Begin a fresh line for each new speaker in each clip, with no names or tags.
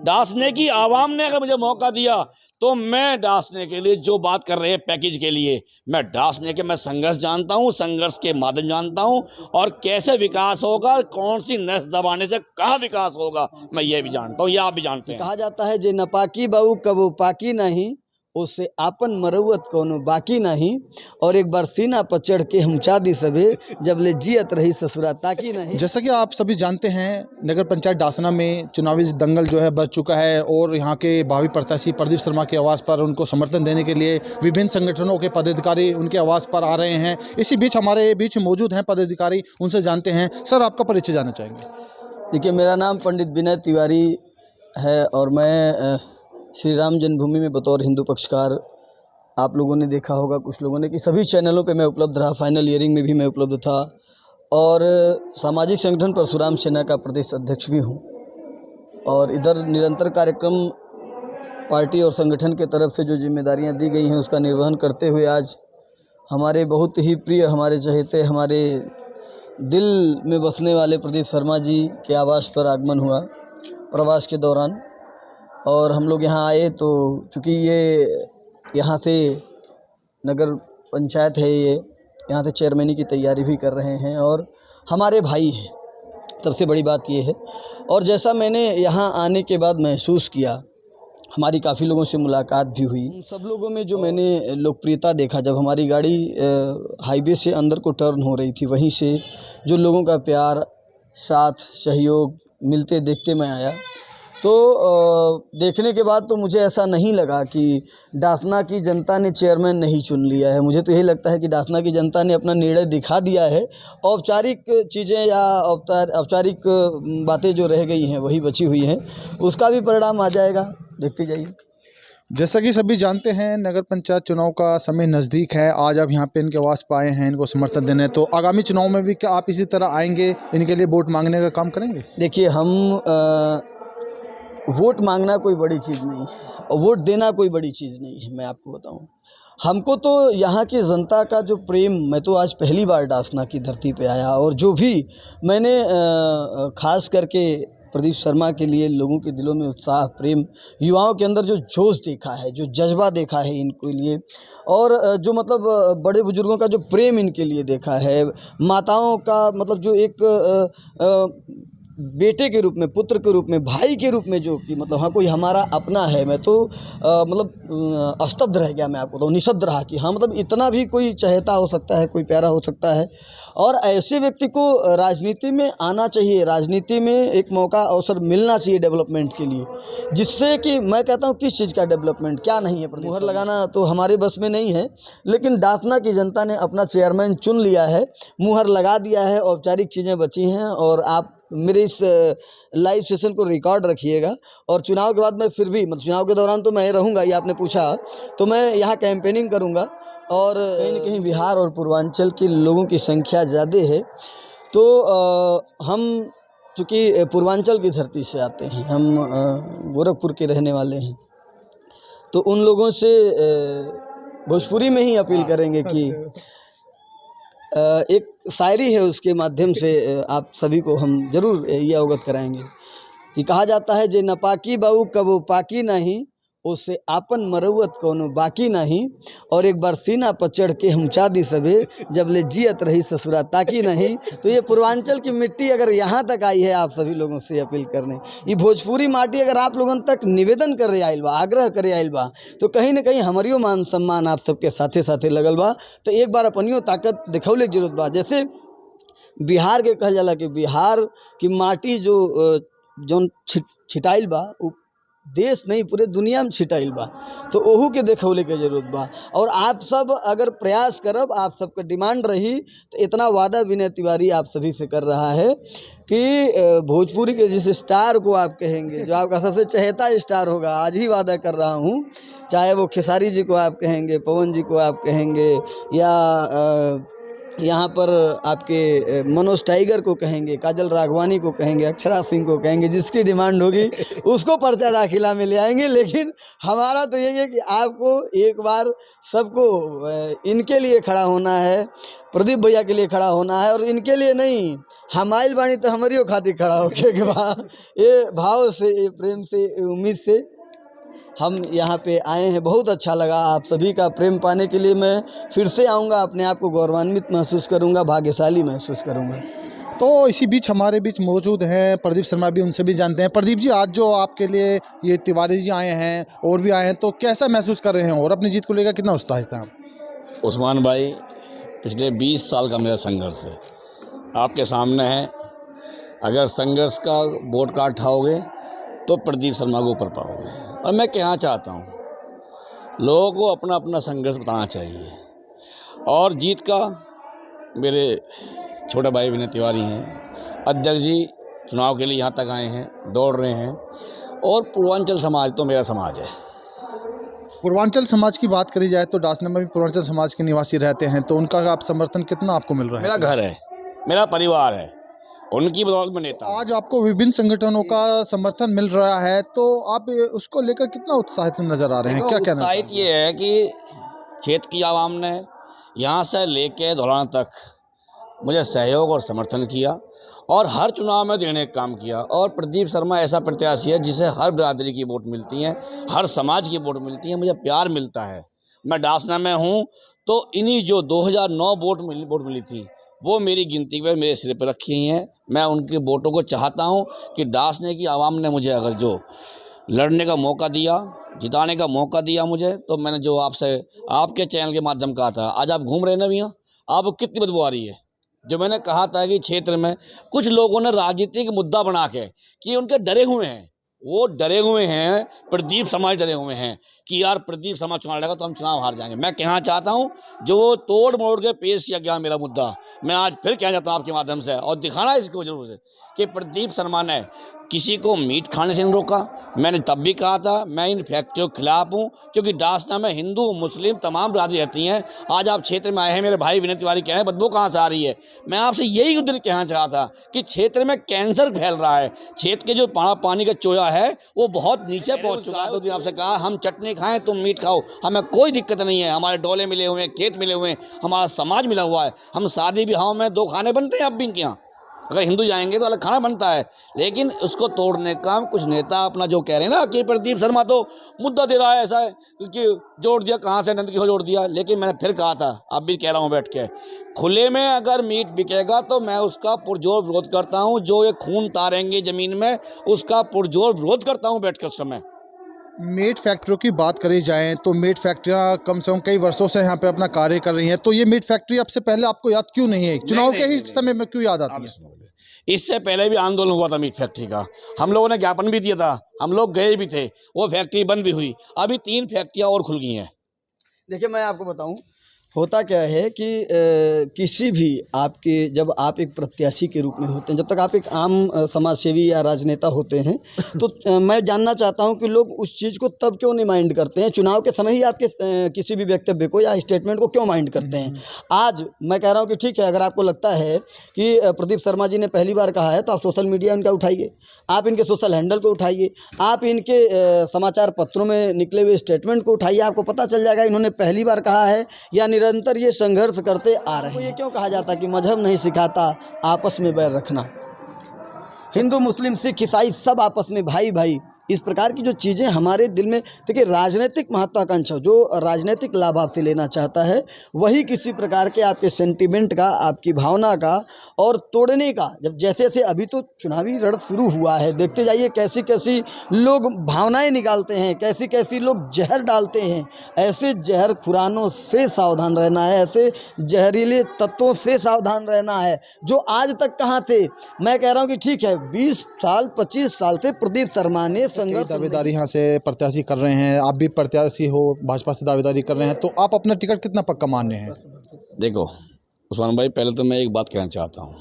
डांसने की आवाम ने अगर मुझे मौका दिया तो मैं डांसने के लिए जो बात कर रहे हैं पैकेज के लिए, मैं डांसने के मैं संघर्ष जानता हूँ, संघर्ष के माध्यम जानता हूँ और कैसे विकास होगा, कौन सी नस दबाने से कहाँ विकास होगा मैं ये भी जानता हूँ, ये आप भी जानते हैं।
कहा जाता है जे नपाकी बाऊ कबो पाकी नहीं, उससे आपन मरौत कोनो बाकी नहीं। और एक बार सीना पर चढ़ के हम चादी सबे, जब ले जियत रही ससुरा ताकी नहीं।
जैसा कि आप सभी जानते हैं, नगर पंचायत डासना में चुनावी दंगल जो है बढ़ चुका है और यहाँ के भावी प्रत्याशी प्रदीप शर्मा के आवास पर उनको समर्थन देने के लिए विभिन्न संगठनों के पदाधिकारी उनके आवास पर आ रहे हैं। इसी बीच हमारे बीच मौजूद हैं पदाधिकारी, उनसे जानते हैं। सर, आपका परिचय जानना चाहेंगे?
देखिए, मेरा नाम पंडित विनय तिवारी है और मैं श्री राम जन्मभूमि में बतौर हिंदू पक्षकार, आप लोगों ने देखा होगा, कुछ लोगों ने, कि सभी चैनलों पे मैं उपलब्ध रहा। फाइनल ईयरिंग में भी मैं उपलब्ध था और सामाजिक संगठन परशुराम सेना का प्रदेश अध्यक्ष भी हूँ। और इधर निरंतर कार्यक्रम पार्टी और संगठन के तरफ से जो जिम्मेदारियां दी गई हैं उसका निर्वहन करते हुए आज हमारे बहुत ही प्रिय, हमारे चहेते, हमारे दिल में बसने वाले प्रदीप शर्मा जी के आवास पर आगमन हुआ प्रवास के दौरान। और हम लोग यहाँ आए तो चूँकि ये यहाँ से नगर पंचायत है, ये यहाँ से चेयरमैनी की तैयारी भी कर रहे हैं और हमारे भाई हैं, सबसे बड़ी बात ये है। और जैसा मैंने यहाँ आने के बाद महसूस किया, हमारी काफ़ी लोगों से मुलाकात भी हुई, सब लोगों में जो मैंने लोकप्रियता देखा, जब हमारी गाड़ी हाईवे से अंदर को टर्न हो रही थी, वहीं से जो लोगों का प्यार, साथ, सहयोग मिलते देखते मैं आया, तो देखने के बाद तो मुझे ऐसा नहीं लगा कि डासना की जनता ने चेयरमैन नहीं चुन लिया है। मुझे तो यही लगता है कि डासना की जनता ने अपना निर्णय दिखा दिया है। औपचारिक चीज़ें या औपचारिक बातें जो रह गई हैं वही बची हुई हैं, उसका भी परिणाम आ जाएगा, देखते जाइए।
जैसा कि सभी जानते हैं, नगर पंचायत चुनाव का समय नज़दीक है। आज आप यहाँ पे इनके आवास पर आए हैं, इनको समर्थन देने, तो आगामी चुनाव में भी क्या आप इसी तरह आएंगे, इनके लिए वोट मांगने का काम करेंगे?
देखिए, हम वोट मांगना कोई बड़ी चीज़ नहीं है और वोट देना कोई बड़ी चीज़ नहीं है। मैं आपको बताऊं, हमको तो यहाँ की जनता का जो प्रेम, मैं तो आज पहली बार डासना की धरती पे आया और जो भी मैंने ख़ास करके प्रदीप शर्मा के लिए लोगों के दिलों में उत्साह, प्रेम, युवाओं के अंदर जो जोश देखा है, जो जज्बा देखा है इनके लिए, और जो मतलब बड़े बुजुर्गों का जो प्रेम इनके लिए देखा है, माताओं का मतलब जो एक बेटे के रूप में, पुत्र के रूप में, भाई के रूप में, जो कि मतलब हाँ कोई हमारा अपना है, मैं तो मतलब स्तब्ध रह गया। मैं आपको तो निशब्द रहा कि हाँ मतलब इतना भी कोई चहेता हो सकता है, कोई प्यारा हो सकता है। और ऐसे व्यक्ति को राजनीति में आना चाहिए, राजनीति में एक मौका, अवसर मिलना चाहिए डेवलपमेंट के लिए, जिससे कि मैं कहता हूँ किस चीज़ का डेवलपमेंट, क्या नहीं है। मुहर लगाना तो हमारे बस में नहीं है, लेकिन डासना की जनता ने अपना चेयरमैन चुन लिया है, मुहर लगा दिया है, औपचारिक चीज़ें बची हैं। और आप मेरे इस लाइव सेशन को रिकॉर्ड रखिएगा और चुनाव के बाद मैं फिर भी, मतलब चुनाव के दौरान तो मैं रहूँगा, ये आपने पूछा, तो मैं यहाँ कैंपेनिंग करूँगा। और कहीं न कहीं बिहार और पूर्वांचल के लोगों की संख्या ज़्यादा है, तो हम चूँकि पूर्वांचल की धरती से आते हैं, हम गोरखपुर के रहने वाले हैं, तो उन लोगों से भोजपुरी में ही अपील करेंगे कि एक शायरी है, उसके माध्यम से आप सभी को हम ज़रूर ये अवगत कराएंगे कि कहा जाता है जे नपाकी बाऊ कबो पाकी नहीं, उससे आपन मरौत कोनो बाकी नहीं। और एक बार सीना पर चढ़ के हम चादी सबे, जब ले जियत रही ससुरा ताकी नहीं। तो ये पूर्वांचल की मिट्टी अगर यहाँ तक आई है, आप सभी लोगों से अपील करने, ये भोजपुरी माटी अगर आप लोगों तक निवेदन करे आइल बा, आग्रह करे आइल बा, तो कहीं ना कहीं हमारियो मान सम्मान आप सबके साथे साथे लगल बा। तो एक बार अपनियो ताकत दिखौले की जरूरत बा। जैसे बिहार के कहल जाला कि बिहार की माटी जो जौन छिटाइल बा, देश नहीं पूरे दुनिया में छिटाइल बा, तो ओहू के देखौले के जरूरत बा। और आप सब अगर प्रयास करब, आप सबका डिमांड रही, तो इतना वादा विनय तिवारी आप सभी से कर रहा है कि भोजपुरी के जिस स्टार को आप कहेंगे, जो आपका सबसे चहेता स्टार होगा, आज ही वादा कर रहा हूँ, चाहे वो खेसारी जी को आप कहेंगे, पवन जी को आप कहेंगे, या यहाँ पर आपके मनोज टाइगर को कहेंगे, काजल राघवानी को कहेंगे, अक्षरा सिंह को कहेंगे, जिसकी डिमांड होगी उसको पर्चा दाखिला में ले आएंगे। लेकिन हमारा तो यही है कि आपको एक बार सबको इनके लिए खड़ा होना है, प्रदीप भैया के लिए खड़ा होना है, और इनके लिए नहीं, हमारी बाणी तो हमारी खातिर खड़ा होके के बाद ये भाव से, ये प्रेम से, ये उम्मीद से हम यहाँ पे आए हैं। बहुत अच्छा लगा आप सभी का प्रेम पाने के लिए। मैं फिर से आऊँगा, अपने आप को गौरवान्वित महसूस करूँगा, भाग्यशाली महसूस करूँगा।
तो इसी बीच हमारे बीच मौजूद हैं प्रदीप शर्मा भी, उनसे भी जानते हैं। प्रदीप जी, आज जो आपके लिए ये तिवारी जी आए हैं और भी आए हैं, तो कैसा महसूस कर रहे हैं और अपनी जीत को लेकर कितना उत्साहित हैं?
उस्मान भाई, पिछले 20 साल का मेरा संघर्ष है आपके सामने है। अगर संघर्ष का वोट कार्ड उठाओगे तो प्रदीप शर्मा को ऊपर पाओगे। और मैं कहना चाहता हूँ, लोगों को अपना अपना संघर्ष बताना चाहिए। और जीत का मेरे छोटे भाई विनय तिवारी हैं, अध्यक्ष जी चुनाव के लिए यहाँ तक आए हैं, दौड़ रहे हैं। और पूर्वांचल समाज तो मेरा समाज है।
पूर्वांचल समाज की बात करी जाए तो डासना में भी पूर्वांचल समाज के निवासी रहते हैं, तो उनका आप समर्थन कितना आपको मिल रहा है?
मेरा घर है, मेरा परिवार है, उनकी बदौलत में नेता।
आज आपको विभिन्न संगठनों का समर्थन मिल रहा है, तो आप उसको लेकर कितना उत्साहित नजर आ रहे हैं? क्या कहना?
उत्साहित ये है कि क्षेत्र की आवाम ने यहाँ से लेके धौलाना तक मुझे सहयोग और समर्थन किया और हर चुनाव में देने का काम किया। और प्रदीप शर्मा ऐसा प्रत्याशी है जिसे हर बिरादरी की वोट मिलती हैं, हर समाज की वोट मिलती है, मुझे प्यार मिलता है। मैं डासना में हूँ तो इन्हीं जो 2009 वोट मिली थी वो मेरी गिनती पर मेरे सिर पर रखी हैं। मैं उनके वोटों को चाहता हूं कि डासने की आवाम ने मुझे अगर जो लड़ने का मौका दिया, जिताने का मौका दिया मुझे, तो मैंने जो आपसे आपके चैनल के माध्यम कहा था, आज आप घूम रहे हैं ना भैया, आपको कितनी बदबू आ रही है। जो मैंने कहा था कि क्षेत्र में कुछ लोगों ने राजनीतिक मुद्दा बना के कि उनके डरे हुए हैं, वो डरे हुए हैं, प्रदीप समाज डरे हुए हैं कि यार प्रदीप समाज चुनाव लड़ेगा तो हम चुनाव हार जाएंगे। मैं कहना चाहता हूं, जो तोड़ मोड़ के पेश किया गया मेरा मुद्दा, मैं आज फिर कहना चाहता हूं आपके माध्यम से और दिखाना इसको जरूर से कि प्रदीप शर्मा ने किसी को मीट खाने से नहीं रोका। मैंने तब भी कहा था मैं इन फैक्ट्रियों के खिलाफ हूँ, क्योंकि डासना में हिंदू मुस्लिम तमाम बिरादरी रहती हैं। आज आप क्षेत्र में आए हैं, मेरे भाई विनय तिवारी कह रहे हैं बदबू कहाँ से आ रही है। मैं आपसे यही उधर कहना चाहा था कि क्षेत्र में कैंसर फैल रहा है, क्षेत्र के जो पानी का चोया है वो बहुत नीचे पहुँच चुका है। तो आपसे कहा हम चटनी खाएँ तुम मीट खाओ, हमें कोई दिक्कत नहीं है। हमारे डोले मिले हुए हैं, खेत मिले हुए हैं, हमारा समाज मिला हुआ है। हम शादी ब्याहों में 2 खाने बनते हैं अब भी इनके यहाँ, अगर हिंदू जाएंगे तो अलग खाना बनता है। लेकिन उसको तोड़ने का कुछ नेता अपना जो कह रहे हैं ना कि प्रदीप शर्मा तो मुद्दा दे रहा है, ऐसा है कि जोड़ दिया, कहाँ से नंद किशोर जोड़ दिया। लेकिन मैंने फिर कहा था, अब भी कह रहा हूँ बैठ के, खुले में अगर मीट बिकेगा तो मैं उसका पुरजोर विरोध करता हूँ। जो ये खून तारेंगे ज़मीन में उसका पुरजोर विरोध करता हूँ बैठ कर उस समय।
मीट फैक्ट्रियों की बात करी जाए तो मीट फैक्ट्रियां कम से कम कई वर्षों से यहाँ पे अपना कार्य कर रही हैं, तो ये मीट फैक्ट्री अब से पहले आपको याद क्यों नहीं है? चुनाव के ही समय में क्यों याद आती है?
इससे पहले भी आंदोलन हुआ था मीट फैक्ट्री का, हम लोगों ने ज्ञापन भी दिया था, हम लोग गए भी थे, वो फैक्ट्री बंद भी हुई। अभी 3 फैक्ट्रियाँ और खुल गई हैं।
देखिए, मैं आपको बताऊं, होता क्या है कि किसी भी आपके, जब आप एक प्रत्याशी के रूप में होते हैं, जब तक आप एक आम समाज सेवी या राजनेता होते हैं, तो मैं जानना चाहता हूं कि लोग उस चीज़ को तब क्यों नहीं माइंड करते हैं, चुनाव के समय ही आपके किसी भी वक्तव्य को या स्टेटमेंट को क्यों माइंड करते हैं। आज मैं कह रहा हूं कि ठीक है, अगर आपको लगता है कि प्रदीप शर्मा जी ने पहली बार कहा है तो आप सोशल मीडिया इनका उठाइए, आप इनके सोशल हैंडल को उठाइए, आप इनके समाचार पत्रों में निकले हुए स्टेटमेंट को उठाइए, आपको पता चल जाएगा इन्होंने पहली बार कहा है या निरंतर ये संघर्ष करते आ रहे हैं। ये क्यों कहा जाता कि मजहब नहीं सिखाता आपस में बैर रखना, हिंदू मुस्लिम सिख ईसाई सब आपस में भाई भाई, इस प्रकार की जो चीज़ें हमारे दिल में, देखिए राजनीतिक महत्वाकांक्षा जो राजनीतिक लाभ आपसे लेना चाहता है वही किसी प्रकार के आपके सेंटिमेंट का, आपकी भावना का और तोड़ने का, जब जैसे जैसे अभी तो चुनावी रण शुरू हुआ है, देखते जाइए कैसी कैसी लोग भावनाएं निकालते हैं, कैसी कैसी लोग जहर डालते हैं। ऐसे जहर खुरानों से सावधान रहना है, ऐसे जहरीले तत्वों से सावधान रहना है जो आज तक कहाँ थे। मैं कह रहा हूँ कि ठीक है, 20 साल 25 साल से प्रदीप शर्मा ने
दावेदारी यहाँ से प्रत्याशी कर रहे हैं, आप भी प्रत्याशी हो, भाजपा से दावेदारी कर रहे हैं, तो आप अपना टिकट कितना पक्का मान रहे हैं? देखो
उस्मान भाई, पहले तो मैं एक बात कहना चाहता हूँ,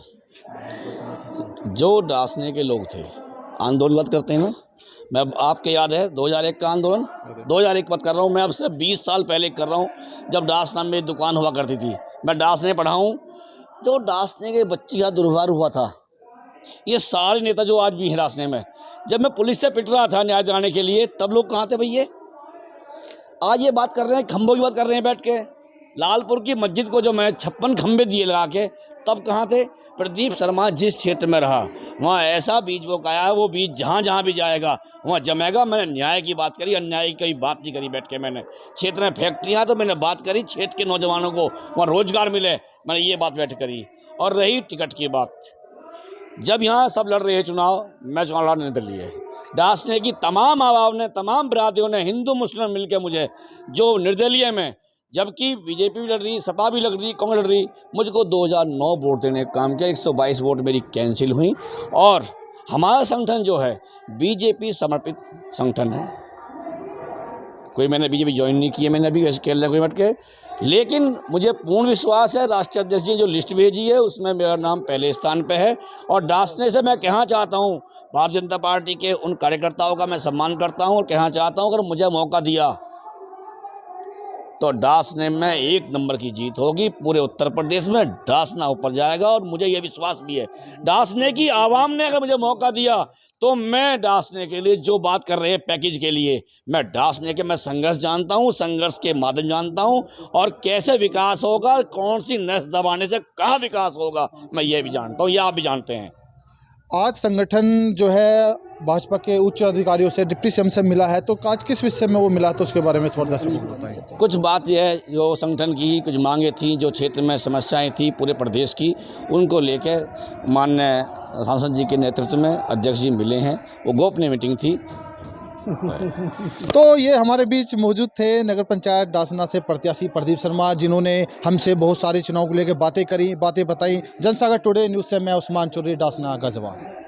जो डासने के लोग थे आंदोलन बात करते हैं ना, मैं आपके याद है 2001 का आंदोलन, 2001 बात कर रहा हूँ मैं, अब से 20 साल पहले कर रहा हूँ, जब डासना में दुकान हुआ करती थी। मैं डासने पढ़ा हूँ जो डासने के बच्ची का दुर्व्यवहार हुआ था, ये सारे नेता जो आज भी हैं डासने में, जब मैं पुलिस से पिट रहा था न्याय दिलाने के लिए, तब लोग कहाँ थे भैया? आज ये बात कर रहे हैं, खंभों की बात कर रहे हैं बैठ के। लालपुर की मस्जिद को जो मैं 56 खंभे दिए लगा के, तब कहाँ थे? प्रदीप शर्मा जिस क्षेत्र में रहा, वहाँ ऐसा बीज वो काया है, वो बीज जहाँ जहाँ भी जाएगा वहाँ जमेगा। मैंने न्याय की बात करी, अन्याय की बात नहीं करी बैठ के। मैंने क्षेत्र में फैक्ट्रियाँ तो मैंने बात करी, क्षेत्र के नौजवानों को वहाँ रोजगार मिले, मैंने ये बात बैठ करी। और रही टिकट की बात, जब यहाँ सब लड़ रहे हैं चुनाव, मैं चुनाव लड़ने निर्दलीय है। डासने की तमाम आवाम ने, तमाम बिरादरियों ने, हिंदू मुस्लिम मिलकर मुझे जो निर्दलीय में, जबकि बीजेपी भी लड़ रही, सपा भी लड़ रही, कांग्रेस लड़ रही, मुझको 2009 वोट देने का काम किया। 122 वोट मेरी कैंसिल हुई। और हमारा संगठन जो है बीजेपी समर्पित संगठन है। कोई मैंने बीजेपी ज्वाइन नहीं की है, मैंने अभी वैसे खेल कोई मट के, लेकिन मुझे पूर्ण विश्वास है राष्ट्रीय अध्यक्ष जी जो लिस्ट भेजी है उसमें मेरा नाम पहले स्थान पे है। और डासने से मैं कहना चाहता हूँ, भारतीय जनता पार्टी के उन कार्यकर्ताओं का मैं सम्मान करता हूँ और कहना चाहता हूँ, अगर मुझे मौका दिया तो डासने में 1 नंबर की जीत होगी। पूरे उत्तर प्रदेश में डासना ऊपर जाएगा और मुझे यह विश्वास भी है। डासने की आवाम ने अगर मुझे मौका दिया तो मैं डासने के लिए जो बात कर रहे हैं पैकेज के लिए, मैं डासने के मैं संघर्ष जानता हूं, संघर्ष के माध्यम जानता हूं, और कैसे विकास होगा, कौन सी नस दबाने से कहाँ विकास होगा, मैं ये भी जानता हूं, ये आप भी जानते हैं।
आज संगठन जो है भाजपा के उच्च अधिकारियों से, डिप्टी सीएम से मिला है, तो आज किस विषय में वो मिला, तो उसके बारे में थोड़ा दर्शकों को बताएं।
कुछ बात यह है, जो संगठन की कुछ मांगे थी, जो क्षेत्र में समस्याएं थी पूरे प्रदेश की, उनको लेकर माननीय सांसद जी के नेतृत्व में अध्यक्ष जी मिले हैं। वो गोपनीय मीटिंग थी।
तो ये हमारे बीच मौजूद थे नगर पंचायत डासना से प्रत्याशी प्रदीप शर्मा, जिन्होंने हमसे बहुत सारे चुनाव को लेकर बातें करी, बातें बताई। जनसागर टुडे न्यूज़ से मैं उस्मान चौधरी, डासना, गाजियाबाद।